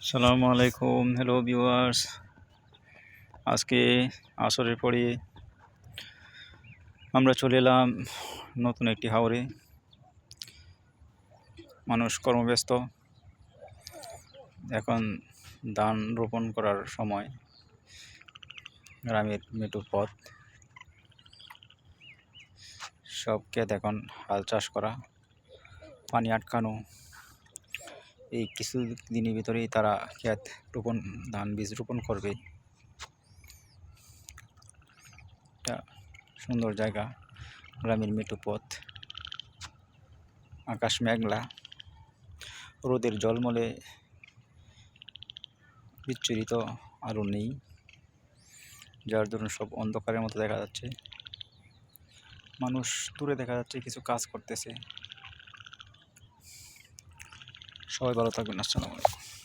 সালামু আলাইকুম, hello viewers. আজকে আসরের পরে আমরা চলে এলাম নতুন একটি হাওরে। মানুষ কর্মব্যস্ত, এখন ধান রোপণ করার সময়। গ্রামের মেঠো পথ, সব ক্ষেত এখন হাল চাষ করা, পানি আটকানো। এই কিছু দিনের ভিতরেই তারা ক্ষেত রোপণ, ধান বীজ রোপণ করবে। একটা সুন্দর জায়গা, গ্রামের মেঠো পথ, আকাশ মেঘলা, রোদের ঝলমলে বিচ্ছুরিত আলো নেই, যার দরুন সব অন্ধকারের মতো দেখা যাচ্ছে। মানুষ দূরে দেখা যাচ্ছে কিছু কাজ করতেছে। সবাই ভালো থাকবেন। আসসালামু আলাইকুম।